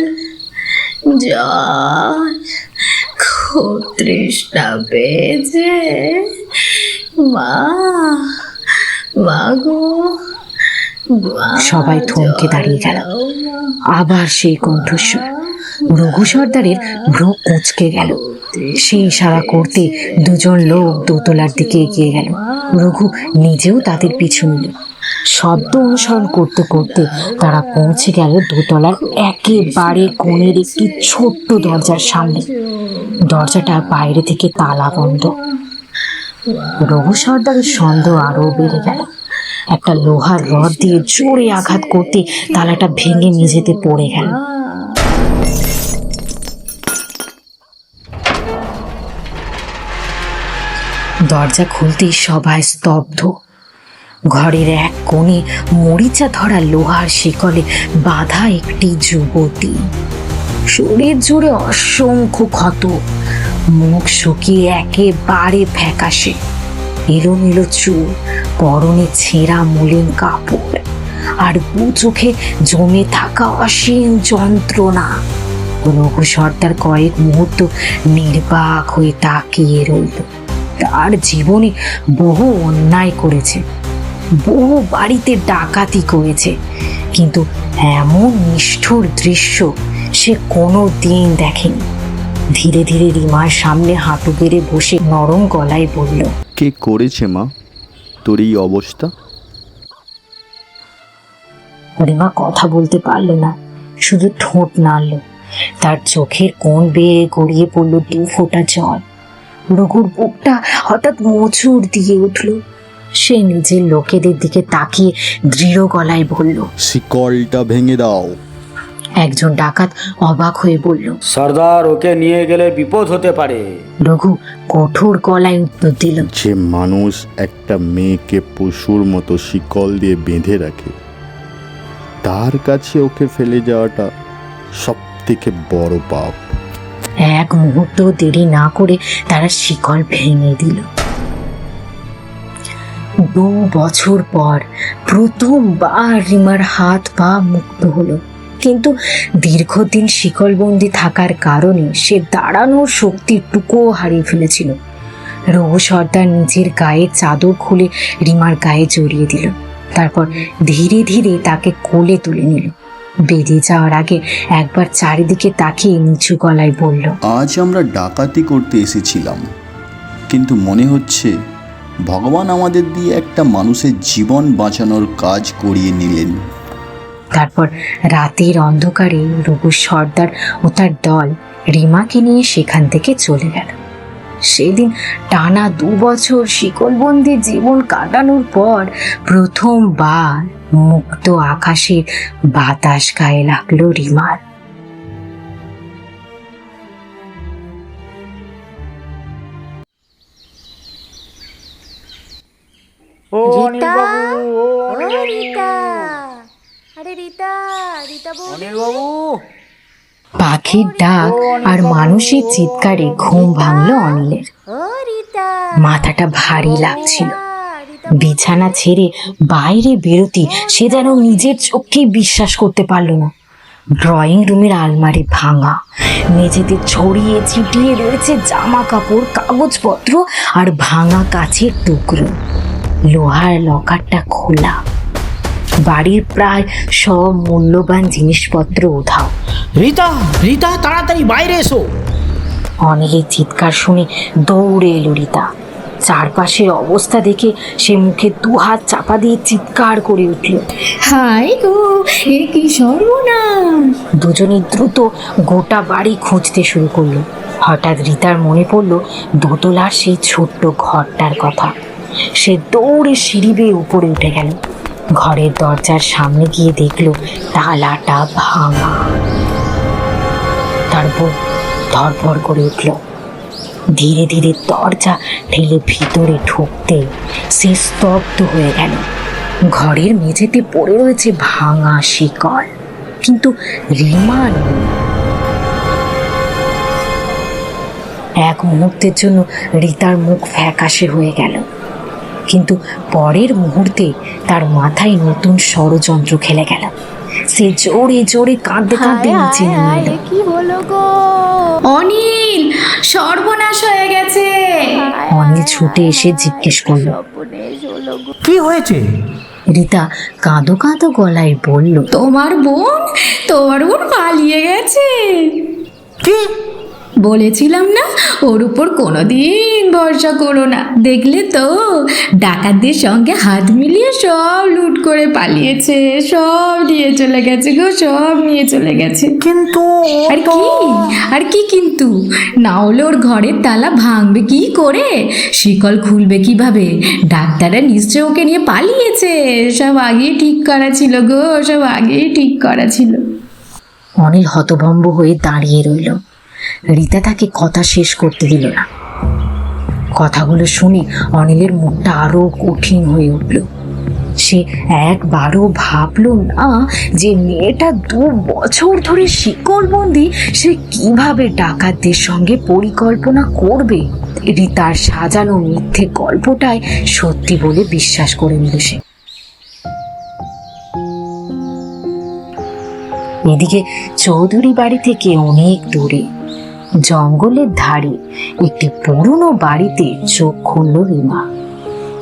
খুব তৃষ্ণা পেয়েছে, মা গো। সবাই থমকে দাঁড়িয়ে গেল। আবার সেই কণ্ঠস্বর। রঘু সর্দারের ভ্রু কুঁচকে গেল। সেই ইশারা করতে দুজন লোক দোতলার দিকে এগিয়ে গেল। রঘু নিজেও তাদের পিছু নিল। শব্দ অনুসরণ করতে করতে তারা পৌঁছে গেল দোতলার একেবারে কোণের একটি ছোট্ট দরজার সামনে। দরজাটা বাইরে থেকে তালা বন্ধ। রঘু সর্দারের সন্দেহ আরো বেড়ে গেল। একটা লোহার রড দিয়ে জোরে আঘাত করতে তালাটা ভেঙে মেঝেতে পড়ে গেল। দরজা খুলতেই সবাই স্তব্ধ। ঘরের এক কোণে মরিচা ধরা লোহার শিকলে বাঁধা একটি যুবতী। শরীর জুড়ে অসংখ্য ক্ষত, মুখ শুকিয়ে একেবারে ফ্যাকাশে, এলোমেলো চুল, পরনে ছেঁড়া মলিন কাপড়, আর দু চোখে জমে থাকা অসীম যন্ত্রণা। রঘু সর্দার কয়েক মুহূর্ত নির্বাক হয়ে তাকিয়ে রইল। তার জীবনে বহু অন্যায় করেছে, বহু বাড়িতে ডাকাতি করেছে, কিন্তু এমন নিষ্ঠুর দৃশ্য সে কোনো দিন দেখেনি। ধীরে ধীরে রিমার সামনে হাঁটু গেড়ে বসে নরম গলায় বলল, কে করেছে মা তোর এই অবস্থা? রিমা কথা বলতে পারল না, শুধু ঠোঁট নাড়ল। তার চোখের কোণ বেয়ে গড়িয়ে পড়ল 2 ফোঁটা জল। রঘুর বুকটা হঠাৎ মোচড় দিয়ে উঠল। সে নিজের লোকেদের দিকে তাকিয়ে দৃঢ় গলায় বলল, শিকলটা ভেঙে দাও। একজন ডাকাত অবাক হয়ে বলল, সর্দার, ওকে নিয়ে গেলে বিপদ হতে পারে। রঘু কঠোর গলায় উত্তর দিল, যে মানুষ একটা মেয়েকে পশুর মতো শিকল দিয়ে বেঁধে রাখে, তার কাছে ওকে ফেলে যাওয়াটা সব থেকে বড় পাপ। এক মুহূর্ত দেরি না করে তারা শিকল ভেঙে দিল। 2 বছর পর প্রথমবার রিমার হাত পা মুক্ত হলো, কিন্তু দীর্ঘদিন শিকলবন্দি থাকার কারণে সে দাঁড়ানোর শক্তিটুকুও হারিয়ে ফেলেছিল। রঘু সর্দার নিজের গায়ে চাদর খুলে রিমার গায়ে জড়িয়ে দিল। তারপর ধীরে ধীরে তাকে কোলে তুলে নিল। বেরিয়ে যাওয়ার আগে একবার চারিদিকে তাকিয়ে নিচু গলায় বলল, আজ আমরা ডাকাতি করতে এসেছিলাম, কিন্তু মনে হচ্ছে ভগবান আমাদের দিয়ে একটা মানুষের জীবন বাঁচানোর কাজ করিয়ে নিলেন। তারপর রাতের অন্ধকারে রঘু সর্দার ও তার দল রিমাকে নিয়ে সেখান থেকে চলে গেল। সেদিন টানা 2 বছর শিকলবন্দি জীবন কাটানোর পর প্রথমবার মুক্ত আকাশের বাতাস গায়ে লাগলো রিমার। ও অনিল বাবু, ও অনিল বাবু, আরে রীতা, অনিল বাবু। পাখির ডাক আর মানুষের চিৎকারে ঘুম ভাঙলো অনিলের। মাথাটা ভারী লাগছিল। বিছানা ছেড়ে বাইরে বেরোতে সে যেন নিজের চোখকেই বিশ্বাস করতে পারল না। ড্রয়িং রুমের আলমারি ভাঙা, মেঝেতে ছড়িয়ে ছিটিয়ে রয়েছে জামা কাপড়, কাগজপত্র আর ভাঙা কাচের টুকরো। লোহার লকারটা খোলা, বাড়ির প্রায় সব মূল্যবান জিনিসপত্র উধাও। রীতা, রীতা, তাড়াতাড়ি বাইরে এসো। অনিলের চিৎকার শুনে দৌড়ে এলো রীতা। চারপাশের অবস্থা দেখে সে মুখে দুহাত চাপা দিয়ে চিৎকার করে উঠল। হাই গো, এ কি সর্বনাশ! দুজনেই দ্রুত গোটা বাড়ি খুঁজতে শুরু করলো। হঠাৎ রিতার মনে পড়ল দোতলার সেই ছোট্ট ঘরটার কথা। সে দৌড়ে সিঁড়ি বেয়ে উপরে উঠে গেল। ঘরের দরজার সামনে গিয়ে দেখলো তালাটা ভাঙা। তার বুক ধড়ফড় করে উঠল। ধীরে ধীরে দরজা ঠেলে ভিতরে ঢুকতে সে স্তব্ধ হয়ে গেল। ঘরের মেঝেতে পড়ে রয়েছে ভাঙা শিকল, কিন্তু রিমা নেই। এক মুহূর্তের জন্য রিতার মুখ ফ্যাকাশে হয়ে গেল, কিন্তু পরের মুহূর্তে তার মাথায় নতুন ষড়যন্ত্র খেলে গেল। সে জোরে জোরে কাঁদতে কাঁদতে নিচে নেমে এলো। কি হলো গো? অনিল, সর্বনাশ হয়ে গেছে! অনিল ছুটে এসে জিজ্ঞেস করলো। কি হয়েছে? রিতা কাঁদো কাঁদো গলায় বলল, তোমার বোন পালিয়ে গেছে। কি? বলেছিলাম না, ওর উপর কোনোদিন ভরসা করো না। দেখলে তো, ডাকাতদের সঙ্গে হাত মিলিয়ে সব লুট করে পালিয়েছে। সব নিয়ে চলে গেছে গো, সব নিয়ে চলে গেছে। কিন্তু আর কি কিন্তু? না হলে ওর ঘরের তালা ভাঙবে কি করে? শিকল খুলবে কিভাবে? ডাক্তাররা নিশ্চয় ওকে নিয়ে পালিয়েছে। সব আগেই ঠিক করা ছিল গো, সব আগেই ঠিক করা ছিল। অনিল হতভম্ব হয়ে দাঁড়িয়ে রইল। রিতা তাকে কথা শেষ করতে দিল না। কথাগুলো শুনে অনিলের মুখটা আরো কঠিন হয়ে উঠল। সে একবারও ভাবলো না যে মেয়েটা 2 বছর ধরে শিকলবন্দি, সে কিভাবে ডাকাতদের সঙ্গে পরিকল্পনা করবে। রিতার সাজানো মিথ্যে গল্পটাই সত্যি বলে বিশ্বাস করে নিল সে। এদিকে চৌধুরী বাড়ি থেকে অনেক দূরে জঙ্গলের ধারে একটি পুরনো বাড়িতে চোখ খুলল রিমা।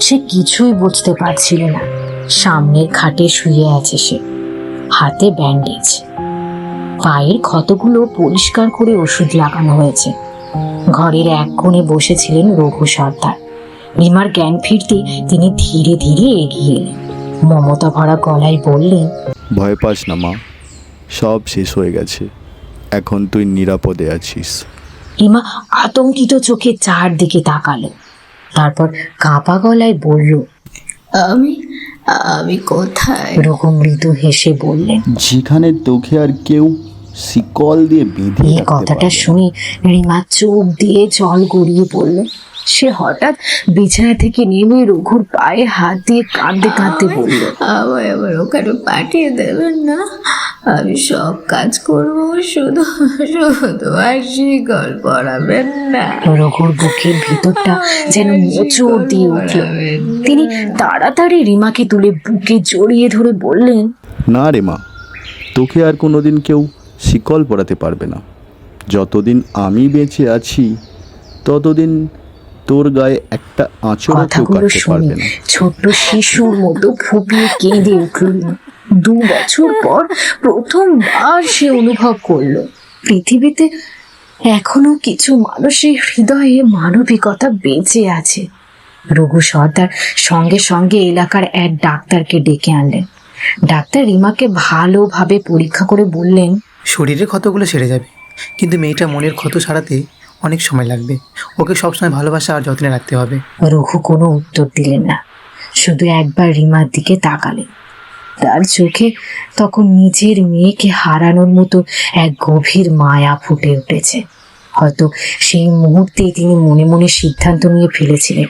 সে কিছুই বুঝতে পারছিল না। সামনের খাটে শুয়ে আছে সে, হাতে ব্যান্ডেজ, পায়ের ক্ষতগুলো পরিষ্কার করে ওষুধ লাগানো হয়েছে। ঘরের এক কোণে বসেছিলেন রঘু সর্দার। রিমার জ্ঞান ফিরতে তিনি ধীরে ধীরে এগিয়ে এলেন। মমতা ভরা গলায় বললেন, ভয় পাস না মা, সব শেষ হয়ে গেছে, এখন তুই নিরাপদে আছিস। রিমা আতঙ্কিত চোখে চারদিকে তাকালো, তারপর কাঁপা গলায় বলল, আমি কোথায়? রঘু মৃদু হেসে বললেন, যেখানে তোকে আর কেউ শিকল দিয়ে বেঁধে এই রাখতে কথাটা পারবে না। শুনে রিমা চোখ দিয়ে জল গড়িয়ে পড়ল। সে হঠাৎ বিছানা থেকে নেমে রঘুর পায়ে হাত দিয়ে কাঁদতে কাঁদতে বলল, আমায় আবার ওখানে পাঠিয়ে দেবেন না। আমি সব কাজ করবো, শুধু আর শিকল পরাবেন না। রঘুর বুকের ভিতরটা যেন মোচড় দিয়ে উঠল। তিনি তাড়াতাড়ি রিমাকে তুলে বুকে জড়িয়ে ধরে বললেন, না রে মা, তোকে আর কোনোদিন কেউ শিকল পরাতে পারবে না। যতদিন আমি বেঁচে আছি ততদিন তোর গায়ে একটা আঁচড়ও কেউ কথাগুলো কাটতে শুনে পারবে না। ছোট্ট শিশুর মতো ফুপিয়ে কেঁদে উঠল। 2 বছর পর প্রথমবার সে অনুভব করলো পৃথিবীতে এখনো কিছু মানুষের হৃদয়ে মানবিকতা বেঁচে আছে। রঘু সর্দার সঙ্গে সঙ্গে এলাকার এক ডাক্তারকে ডেকে আনলেন। ডাক্তার রিমাকে ভালোভাবে পরীক্ষা করে বললেন, শরীরের ক্ষতগুলো সেরে যাবে, কিন্তু মেয়েটা মনের ক্ষত সারাতে অনেক সময় লাগবে। ওকে সবসময় ভালোবাসা আর যত্নে রাখতে হবে। রঘু কোনো উত্তর দিলেন না, শুধু একবার রিমার দিকে তাকালেন। তার চোখে তখন নিজের মেয়েকে হারানোর মতো এক গভীর মায়া ফুটে উঠেছে। হয়তো সেই মুহূর্তে তিনি মনে মনে সিদ্ধান্ত নিয়ে ফেলেছিলেন,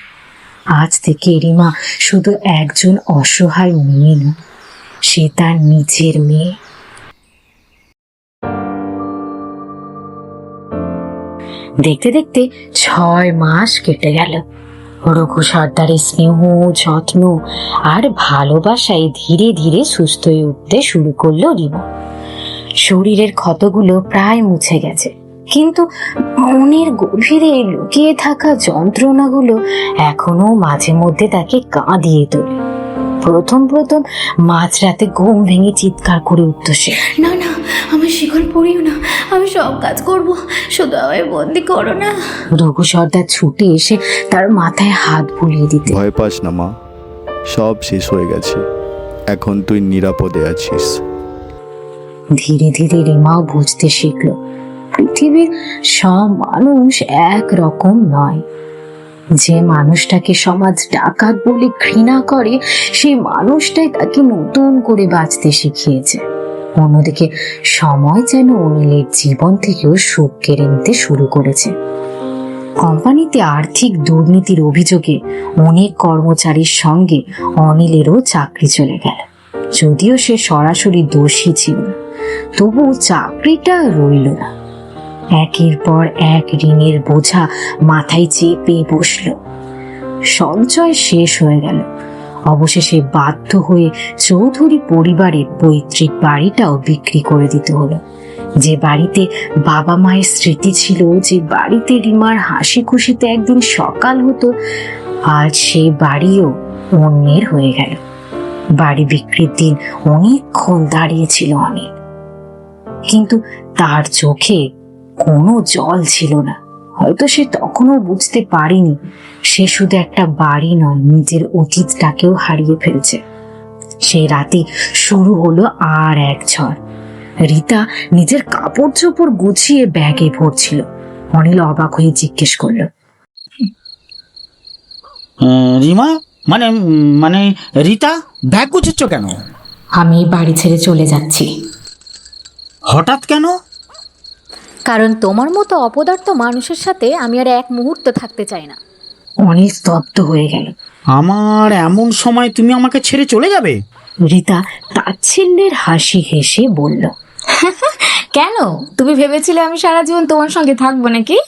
আজ থেকে রিমা শুধু একজন অসহায় মেয়ে নয়, সে তার নিজের মেয়ে। দেখতে দেখতে 6 মাস কেটে গেল। রঘু সর্দারের স্নেহ, যত্ন আর ভালোবাসায় ধীরে ধীরে সুস্থ হয়ে উঠতে শুরু করলো রিমা। শরীরের ক্ষতগুলো প্রায় মুছে গেছে, কিন্তু মনের গভীরে লুকিয়ে থাকা যন্ত্রণাগুলো এখনো মাঝে মধ্যে তাকে কাঁদিয়ে তোলে। প্রথম প্রথম মাঝরাতে ঘুম ভেঙে চিৎকার করে উঠত সে। না না, আমি শিকল পরিও না, আমি সব কাজ করব, শুধু আমায় বন্দি করো না। রঘু সর্দার ছুটে এসে তার মাথায় হাত বুলিয়ে দিতে। ভয় পাস না মা, সব শেষ হয়ে গেছে, এখন তুই নিরাপদে আছিস। ধীরে ধীরে রিমাও বুঝতে শিখল পৃথিবীর সব মানুষ এক রকম নয়। যে মানুষটাকে সমাজ ডাকাত বলে ঘৃণা করে, সেই মানুষটাই তাকে নতুন করে বাঁচতে শিখিয়েছে। অন্যদিকে সময় যেন অনিলের জীবন থেকেও সুখ কেড়ে নিতে শুরু করেছে। কোম্পানিতে আর্থিক দুর্নীতির অভিযোগে অনেক কর্মচারীর সঙ্গে অনিলেরও চাকরি চলে গেল। যদিও সে সরাসরি দোষী ছিল না, তবু চাকরিটা রইল না। একের পর এক ঋণের বোঝা মাথায় চেপে বসল। সঞ্চয় শেষ হয়ে গেল। অবশেষে বাধ্য হয়ে চৌধুরী পরিবারের পৈতৃক বাড়িটাও বিক্রি করে দিতে হলো। যে বাড়িতে বাবা মায়ের স্মৃতি ছিল, যে বাড়িতে রিমার হাসি খুশিতে একদিন সকাল হতো, আজ সেই বাড়িও অন্যের হয়ে গেল। বাড়ি বিক্রির দিন অনেকক্ষণ দাঁড়িয়েছিল অনিল, কিন্তু তার চোখে কোনো জল ছিল না। হয়তো সে তখনও বুঝতে পারেনি সে শুধু একটা বাড়ি নয়, নিজের অতীতটাকেও হারিয়ে ফেলছে। সেই রাতে শুরু হলো আর এক ঝড়। রীতা নিজের কাপড় চোপড় গুছিয়ে ব্যাগে ভরছিল। অনিল অবাক হয়ে জিজ্ঞেস করলো, রিমা, মানে মানে রীতা, ব্যাগ গুছাচ্ছ কেন? আমি বাড়ি ছেড়ে চলে যাচ্ছি। হঠাৎ কেন? কারণ তোমার মতো অপদার্থ মানুষের সাথে আমি আর এক মুহূর্ত থাকতে চাই না। অনিল স্তব্ধ হয়ে গেল। আমার এমন সময় তুমি আমাকে ছেড়ে চলে যাবে? রীতা তাচ্ছিল্যের হাসি হেসে বলল, কেন, তুমি ভেবেছিলে আমি সারা জীবন তোমার সঙ্গে থাকবো নাকি?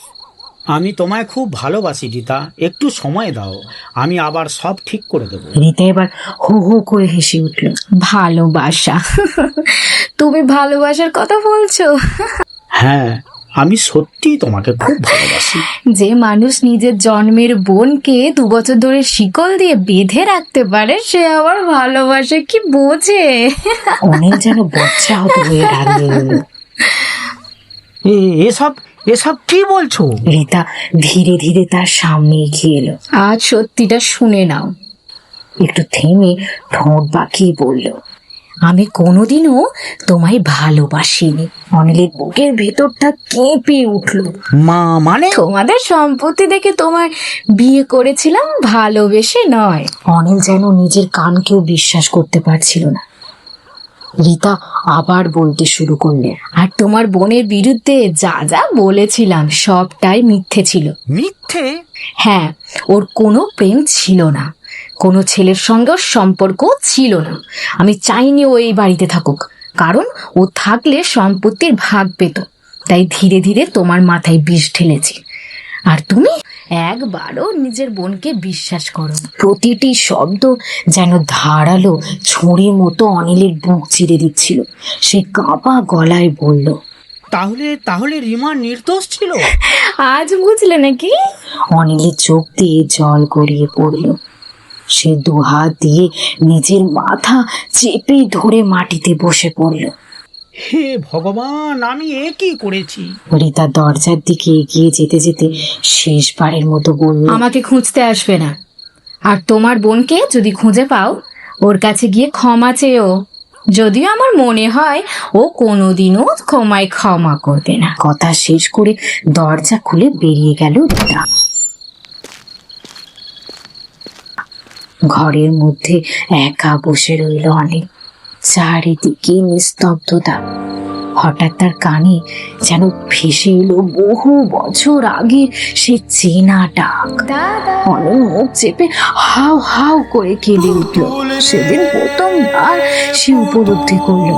আমি তোমায় খুব ভালোবাসি রীতা, একটু সময় দাও, আমি আবার সব ঠিক করে দেবো। রীতা এবার হো হো করে হেসে উঠল। ভালোবাসা? তুমি ভালোবাসার কথা বলছো? হ্যাঁ, আমি সত্যি তোমাকে খুব ভালোবাসি। যে মানুষ নিজের জন্মের বোনকে 2 বছর ধরে শিকল দিয়ে বেঁধে রাখতে পারে, সে আবার ভালোবাসে কি বোঝে? অনিল যেন বজ্রাহত হয়ে দাঁড়িয়ে রইল। এসব এসব কি বলছো? রীতা ধীরে ধীরে তার সামনে এগিয়ে এলো। আজ সত্যিটা শুনে নাও। একটু থেমে ঠোঁট বাঁকিয়ে বলল, আমি কোনোদিনও তোমায় ভালোবাসিনি। অনিলের বুকের ভেতরটা কেঁপে উঠল। মা মানে? তোমাদের সম্পত্তি দেখে তোমার বিয়ে করেছিলাম, ভালোবেসে নয়। অনিল যেন নিজের কানকেও বিশ্বাস করতে পারছিল না। রীতা আবার বলতে শুরু করলে, আর তোমার বোনের বিরুদ্ধে যা যা বলেছিলাম সবটাই মিথ্যে ছিল। মিথ্যে? হ্যাঁ, ওর কোনো প্রেম ছিল না, কোনো ছেলের সঙ্গে ওর সম্পর্ক ছিল না। আমি চাইনি ও এই বাড়িতে থাকুক, কারণ ও থাকলে সম্পত্তির ভাগ পেত। তাই ধীরে ধীরে তোমার মাথায় বিষ ঢেলেছি। আর তুমি একবারও নিজের বোনকে বিশ্বাস করো না। প্রতিটি শব্দ যেন ধারালো ছুরির মতো অনিলের বুক চিরে দিচ্ছিল। সে কাঁপা গলায় বলল, তাহলে তাহলে রিমা নির্দোষ ছিল? আজ বুঝলে নাকি? অনিলের চোখ দিয়ে জল গড়িয়ে পড়ল। সে দুহাত দিয়ে নিজের মাথা চেপে ধরে মাটিতে বসে পড়ল। হে ভগবান, আমি এ কি করেছি? রীতা দরজার দিকে এগিয়ে যেতে যেতে শেষবারের মতো বলল, আমাকে খুঁজতে আসবে না। আর তোমার বোনকে যদি খুঁজে পাও, ওর কাছে গিয়ে ক্ষমা চেয়েও। যদিও আমার মনে হয় ও কোনোদিনও ক্ষমা করবে না। কথা শেষ করে দরজা খুলে বেরিয়ে গেল রীতা। ঘরের মধ্যে একা বসে রইল অনিল। চারিদিকে নিস্তব্ধতা। হঠাৎ তার কানে যেন ভেসে এলো বহু বছর আগে সে চেনা ডাক। অনিল মুখ চেপে হাউ হাউ করে কেঁদে উঠল। সেদিন প্রথমবার সে উপলব্ধি করল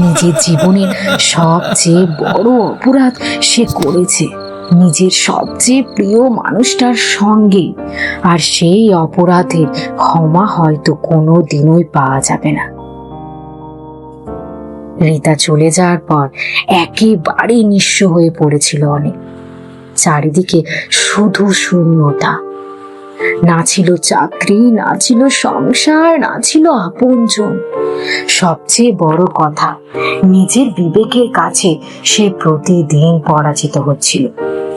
নিজের জীবনের সবচেয়ে বড় অপরাধ সে করেছে নিজের সবচেয়ে প্রিয় মানুষটার সঙ্গে। আর সেই অপরাধের ক্ষমা হয়তো কোনো দিনই পাওয়া যাবে না। রীতা চলে যাওয়ার পর একেবারে নিঃস্ব হয়ে পড়েছিল অনেক। চারিদিকে শুধু শূন্যতা। না ছিল চাকরি, না ছিল সংসার, না ছিল আপনজন। সবচেয়ে বড় কথা, নিজের বিবেকের কাছে সে প্রতিদিন পরাজিত হচ্ছিল।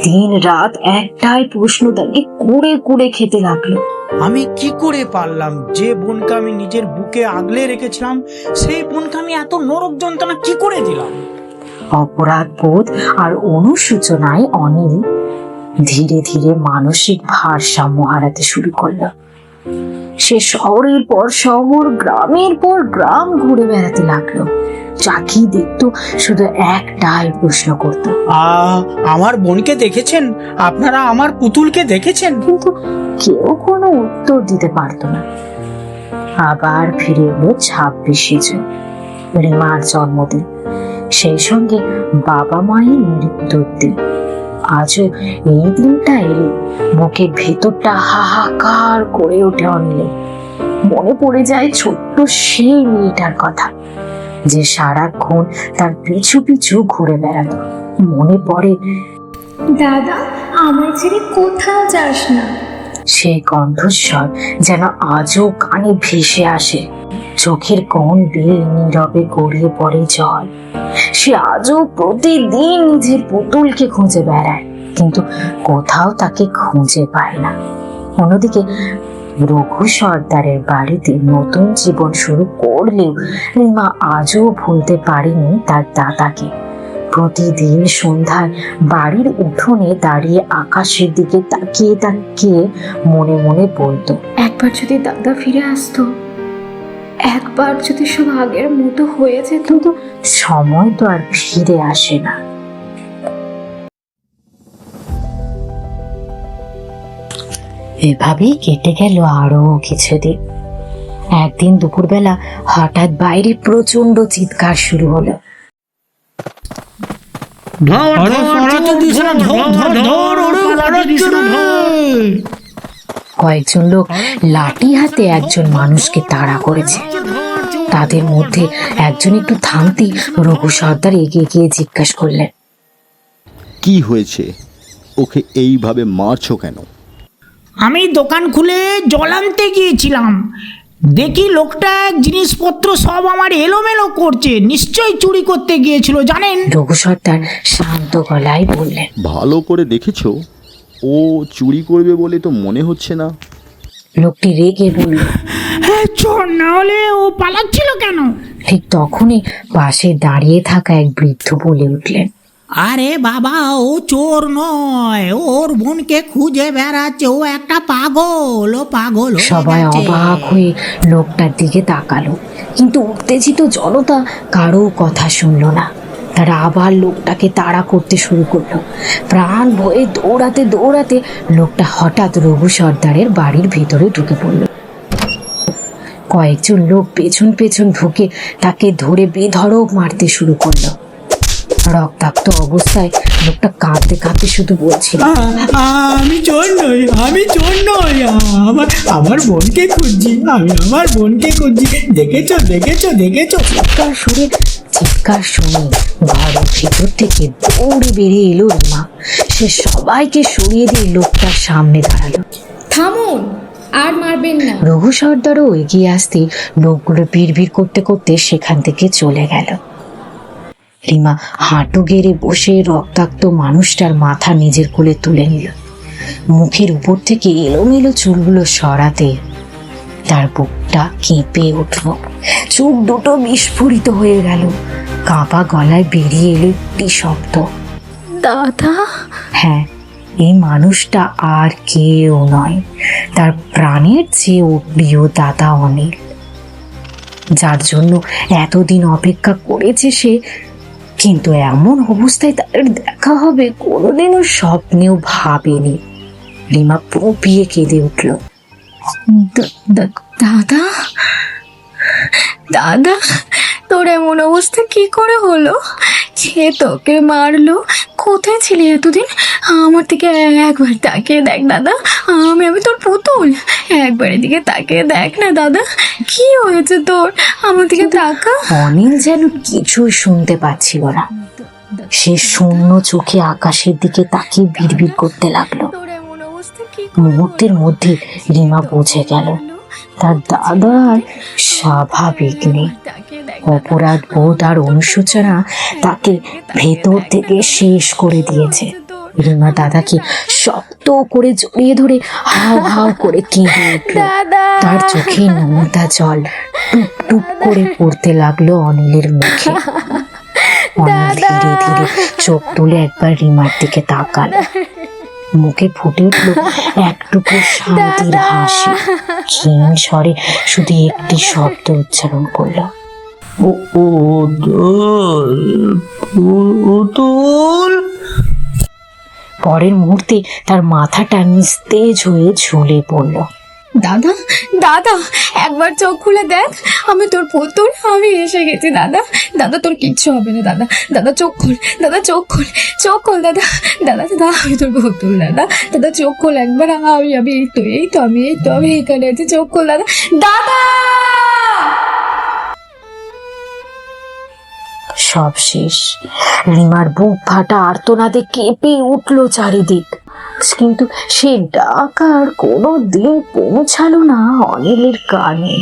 দিন রাত একটাই প্রশ্ন তাকে কুড়ে কুড়ে খেতে লাগলো। আমি কি করে পারলাম? যে বোনকে আমি নিজের বুকে আগলে রেখেছিলাম, সেই বোনকে আমি এত নরক যন্ত্রণা কি করে দিলাম? অপরাধ বোধ আর অনুশোচনায় অনিল ধীরে ধীরে মানসিক ভারসাম্য হারাতে শুরু করলো। সে শহরের পর শহর, গ্রামের পর গ্রাম ঘুরে বেড়াতে লাগলো। যাকেই দেখতো শুধু একটাই প্রশ্ন করতো, আমার বোনকে দেখেছেন? আপনারা আমার পুতুলকে দেখেছেন? কিন্তু কেউ কোনো উত্তর দিতে পারতো না। আবার ফিরে এলো 26শে জুন, রিমার জন্মদিন, সেই সঙ্গে বাবা মায়ের মৃত্যুর দিন। আজও এই দিনটা এলে বুকের ভেতরটা হাহাকার করে ওঠে অনিলে। মনে পড়ে যায় ছোট্ট সেই মেয়েটার কথা, যে সারাক্ষণ তার পিছু পিছু ঘুরে বেড়াতো। মনে পড়ে, দাদা আমার ছেড়ে কোথাও যাস না। সেই কণ্ঠস্বর যেন আজও কানে ভেসে আসে। চোখের কোণ বেয়ে নীরবে গড়িয়ে পড়ে জল। সে আজও প্রতিদিন নিজের পুতুলকে খুঁজে বেড়ায়, কিন্তু কোথাও তাকে খুঁজে পায় না। অন্যদিকে রঘু সর্দারের বাড়িতে নতুন জীবন শুরু করলেও রিমা আজও ভুলতে পারেনি তার দাদাকে। প্রতিদিন সন্ধ্যায় বাড়ির উঠোনে দাঁড়িয়ে আকাশের দিকে তাকিয়ে তাকিয়ে মনে মনে বলতো, একবার যদি দাদা ফিরে আসতো, একবার যদি সব আগের মতো হয়ে যেত। কিন্তু সময় তো আর ফিরে আসে না। এভাবেই কেটে গেল আরো কিছুদিন। একদিন দুপুরবেলা হঠাৎ বাইরে প্রচন্ড চিৎকার শুরু হলো। কয়েকজন লোক লাঠি হাতে একজন মানুষকে তাড়া করেছে। তাদের মধ্যে একজন একটু থামতেই রঘু সর্দার এগিয়ে গিয়ে জিজ্ঞাসা করলেন, কি হয়েছে? ওকে এইভাবে মারছো কেন? আমি দোকান খুলে জল আনতে গিয়েছিলাম, দেখি লোকটা জিনিসপত্র সব আমার এলোমেলো করছে। নিশ্চয়ই চুরি করতে গিয়েছিল জানেন। রঘু সর্দার শান্ত গলায় বললেন, ভালো করে দেখেছো? ও চুরি করবে বলে তো মনে হচ্ছে না। লোকটি রেগে বলল, হ্যাঁ চোর না হলে ও পালাচ্ছিল কেন? ঠিক তখনই পাশে দাঁড়িয়ে থাকা এক বৃদ্ধ বলে উঠলেন, আরে বাবা, ও চোর নয়, ওর বোনকে খুঁজে বেড়াচ্ছে। ও একটা পাগল, ও পাগল হয়ে সবাই গেছে। অবাক হয়ে লোকটার দিকে তাকালো, কিন্তু উত্তেজিত জনতা কারো কথা শুনলো না। তারা আবার লোকটাকে তাড়া করতে শুরু করলো। প্রাণ ভয়ে দৌড়াতে দৌড়াতে লোকটা হঠাৎ রঘু সর্দারের বাড়ির ভেতরে ঢুকে পড়ল। কয়েকজন লোক পেছন পেছন ঢুকে তাকে ধরে বেধড়ক মারতে শুরু করলো। রক্তাক্ত অবস্থায় লোকটা কাঁদতে কাঁদতে শুধু বলছিল, আমি চোর নই, আমি চোর নই, আমার বোনকে খুঁজছি, আমি আমার বোনকে খুঁজছি। দেখেছো দেখেছো দেখেছো? চিৎকার শুনে ঘরের ভেতর থেকে দৌড়ে বেরিয়ে এলো রিমা। সে সবাইকে সরিয়ে দিয়ে লোকটার সামনে দাঁড়ালো। থামুন, আর মারবেন না। রঘু সর্দারও এগিয়ে আসতে লোকগুলো ভিড় করতে করতে সেখান থেকে চলে গেল। রিমা হাঁটু গেড়ে বসে রক্তাক্ত মানুষটার মাথা নিজের কোলে তুলে নিল। মুখের উপর থেকে এলোমেলো চুলগুলো সরাতে তার বুকটা কেঁপে উঠল। চোখ দুটো বিস্ফোরিত হয়ে গেল। কাঁপা গলায় বেরিয়ে এলো একটি শব্দ, দাদা। হ্যাঁ, এই মানুষটা আর কেউ নয়, তার প্রাণের চেয়েও প্রিয় দাদা অনিল, যার জন্য এতদিন অপেক্ষা করেছে সে। কিন্তু এমন অবস্থায় তাদের দেখা হবে কোনোদিনও স্বপ্নেও ভাবেনি। রিমা পুপিয়ে কেঁদে উঠল, দাদা, দাদা, তোর এমন অবস্থা কি করে হলো? কে তোকে মারলো? কোথায় ছিলি এতদিন? আমার দিকে একবার তাকিয়ে দেখ দাদা, আমি তোর পুতুল। একবার এদিকে তাকিয়ে দেখ না দাদা, কি হয়েছে তোর? আমার দিকে তাকা। অনিল যেন কিছুই শুনতে পাচ্ছিল না। সে শূন্য চোখে আকাশের দিকে তাকিয়ে বিড়বিড় করতে লাগলো, তোর এমন অবস্থা মুহূর্তের মধ্যে রিমা বুঝে গেল তার দাদা আর স্বাভাবিক নেই। অপরাধ বোধ আর অনুশোচনা তাকে ভেতর থেকে শেষ করে দিয়েছে। রিমা দাদাকে শক্ত করে জড়িয়ে ধরে হাও হাও করে কেঁদে উঠল। তার চোখে নোনতা জল টুপ টুপ করে পড়তে লাগলো অনিলের মুখে। অনিল ধীরে ধীরে চোখ তুলে একবার রিমার দিকে তাকালো। মুখে ফুটে উঠল একটুকু শান্তির হাসি। ক্ষীণ স্বরে শুধু একটি শব্দ উচ্চারণ করলো, পুতুল। পরের মুহূর্তে তার মাথাটা নিস্তেজ হয়ে ঝুলে পড়ল। দাদা, দাদা, একবার চোখ খুলে দেখ, আমি তোর পুতুল, আমি এসে গেছি দাদা। দাদা তোর কিচ্ছু হবে না দাদা। দাদা চোখ খোল, দাদা চোখ খোল, চোখ খোল দাদা। দাদা দাদা আমি তোর পুতুল দাদা। দাদা চোখ খোল একবার, আমি আমি এখানে আছি, চোখ খোল দাদা। দাদা! সব শেষ। রিমার বুক ফাটা আর্তনাদে কেঁপে উঠল চারিদিক, কিন্তু সে ডাক আর কোনো দিন পৌঁছালো না অনিলের কানে।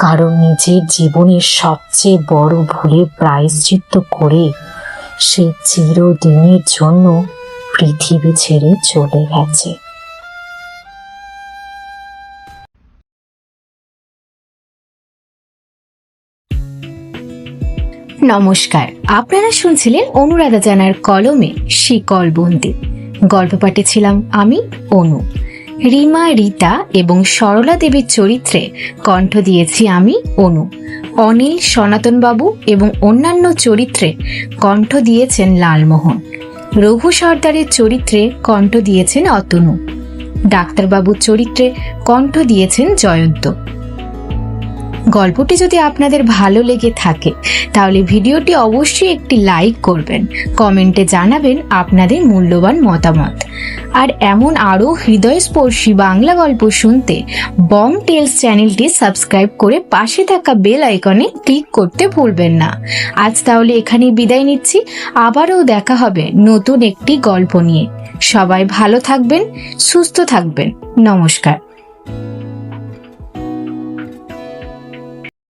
কারণ নিজের জীবনের সবচেয়ে বড় ভুলে প্রায়শ্চিত্ত করে সে চিরদিনের জন্য পৃথিবী ছেড়ে চলে গেছে। নমস্কার, আপনারা শুনছিলেন অনুরাধা জানার কলমে শিকলবন্দি। গল্প পাঠে ছিলাম আমি অনু। রিমা, রীতা এবং সরলা দেবীর চরিত্রে কণ্ঠ দিয়েছি আমি অনু। অনিল, সনাতনবাবু এবং অন্যান্য চরিত্রে কণ্ঠ দিয়েছেন লালমোহন। রঘু সর্দারের চরিত্রে কণ্ঠ দিয়েছেন অতনু। ডাক্তারবাবুর চরিত্রে কণ্ঠ দিয়েছেন জয়ন্ত। গল্পটি যদি আপনাদের ভালো লেগে থাকে তাহলে ভিডিওটি অবশ্যই একটি লাইক করবেন, কমেন্টে জানাবেন আপনাদের মূল্যবান মতামত। আর এমন আরও হৃদয়স্পর্শী বাংলা গল্প শুনতে বং টেলস চ্যানেলটি সাবস্ক্রাইব করে পাশে থাকা বেল আইকনে ক্লিক করতে ভুলবেন না। আজ তাহলে এখানেই বিদায় নিচ্ছি। আবারও দেখা হবে নতুন একটি গল্প নিয়ে। সবাই ভালো থাকবেন, সুস্থ থাকবেন। নমস্কার।